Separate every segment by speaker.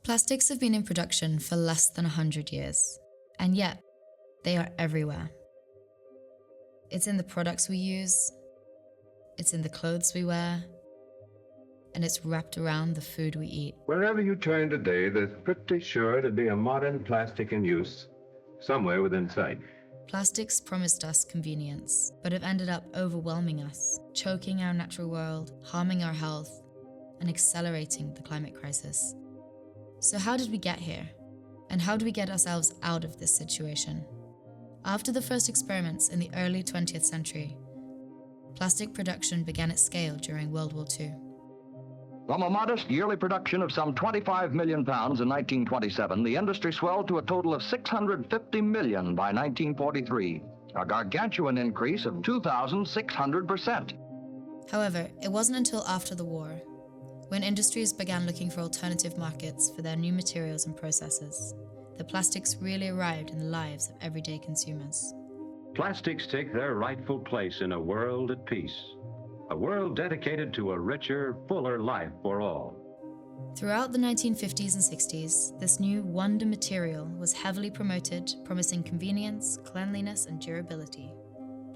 Speaker 1: Plastics have been in production for less than 100 years, and yet they are everywhere. It's in the products we use, it's in the clothes we wear, and it's wrapped around the food we eat.
Speaker 2: Wherever you turn today, there's pretty sure to be a modern plastic in use, somewhere within sight.
Speaker 1: Plastics promised us convenience, but have ended up overwhelming us, choking our natural world, harming our health, and accelerating the climate crisis. So how did we get here? And how do we get ourselves out of this situation? After the first experiments in the early 20th century, plastic production began at scale during World War II.
Speaker 3: From a modest yearly production of some 25 million pounds in 1927, the industry swelled to a total of 650 million by 1943, a gargantuan increase of 2,600%.
Speaker 1: However, it wasn't until after the war, when industries began looking for alternative markets for their new materials and processes, that plastics really arrived in the lives of everyday consumers.
Speaker 4: Plastics take their rightful place in a world at peace, a world dedicated to a richer, fuller life for all.
Speaker 1: Throughout the 1950s and 60s, this new wonder material was heavily promoted, promising convenience, cleanliness, and durability.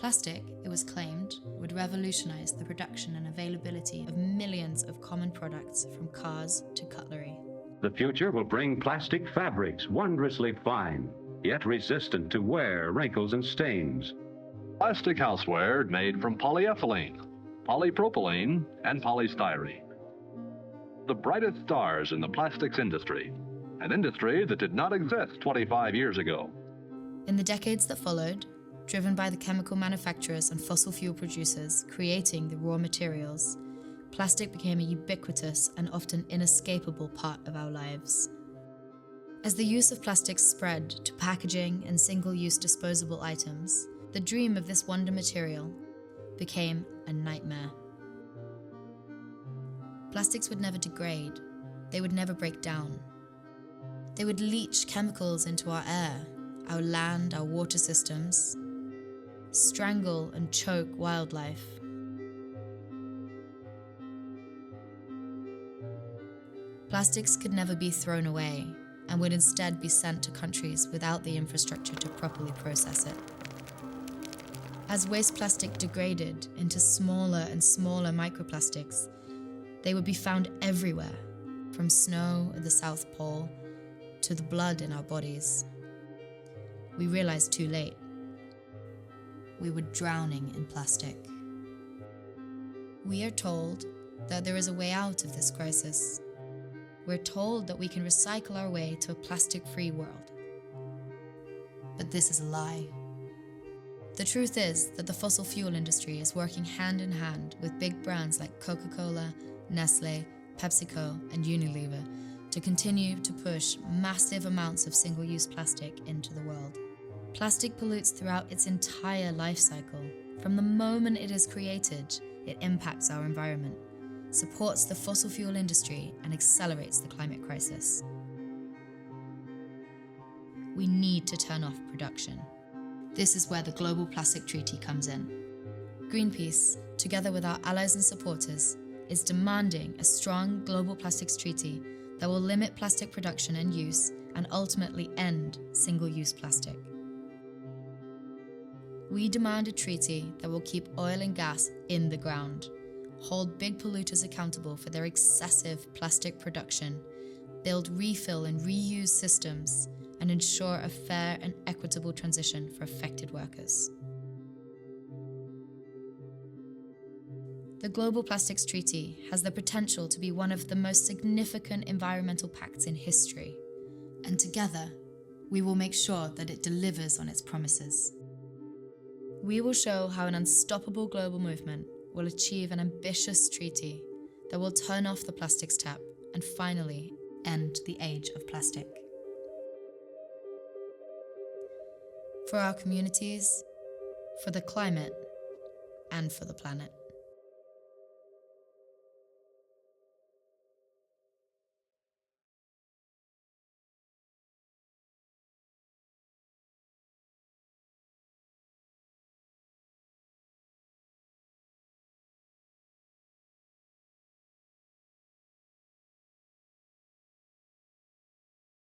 Speaker 1: Plastic, it was claimed, would revolutionize the production and availability of millions of common products from cars to cutlery.
Speaker 4: The future will bring plastic fabrics wondrously fine, yet resistant to wear, wrinkles, and stains.
Speaker 5: Plastic houseware made from polyethylene, polypropylene, and polystyrene. The brightest stars in the plastics industry, an industry that did not exist 25 years ago.
Speaker 1: In the decades that followed, driven by the chemical manufacturers and fossil fuel producers creating the raw materials, plastic became a ubiquitous and often inescapable part of our lives. As the use of plastics spread to packaging and single-use disposable items, the dream of this wonder material became a nightmare. Plastics would never degrade. They would never break down. They would leach chemicals into our air, our land, our water systems, strangle and choke wildlife. Plastics could never be thrown away and would instead be sent to countries without the infrastructure to properly process it. As waste plastic degraded into smaller and smaller microplastics, they would be found everywhere, from snow at the South Pole to the blood in our bodies. We realized too late. We were drowning in plastic. We are told that there is a way out of this crisis. We're told that we can recycle our way to a plastic-free world. But this is a lie. The truth is that the fossil fuel industry is working hand in hand with big brands like Coca-Cola, Nestlé, PepsiCo, and Unilever to continue to push massive amounts of single-use plastic into the world. Plastic pollutes throughout its entire life cycle. From the moment it is created, it impacts our environment, supports the fossil fuel industry, and accelerates the climate crisis. We need to turn off production. This is where the Global Plastic Treaty comes in. Greenpeace, together with our allies and supporters, is demanding a strong global plastics treaty that will limit plastic production and use and ultimately end single-use plastic. We demand a treaty that will keep oil and gas in the ground, hold big polluters accountable for their excessive plastic production, build refill and reuse systems, and ensure a fair and equitable transition for affected workers. The Global Plastics Treaty has the potential to be one of the most significant environmental pacts in history, and together, we will make sure that it delivers on its promises. We will show how an unstoppable global movement will achieve an ambitious treaty that will turn off the plastics tap and finally end the age of plastic. For our communities, for the climate, and for the planet.